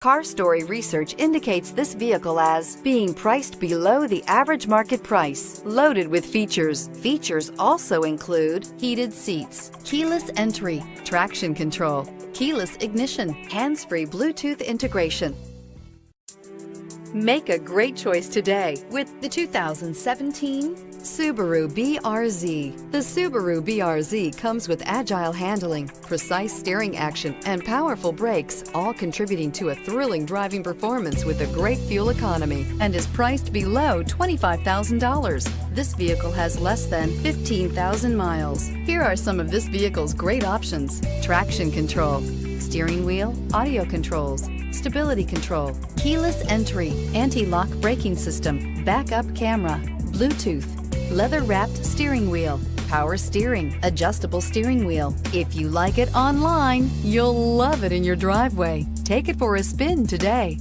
Car Story research indicates this vehicle as being priced below the average market price, loaded with features. Features also include heated seats, keyless entry, traction control, keyless ignition, hands-free Bluetooth integration. Make a great choice today with the 2017 Subaru BRZ. The Subaru BRZ comes with agile handling, precise steering action, and powerful brakes, all contributing to a thrilling driving performance with a great fuel economy, and is priced below $25,000. This vehicle has less than 15,000 miles. Here are some of this vehicle's great options: traction control, steering wheel audio controls, stability control, keyless entry, anti-lock braking system, backup camera, Bluetooth, leather-wrapped steering wheel, power steering, adjustable steering wheel. If you like it online, you'll love it in your driveway. Take it for a spin today.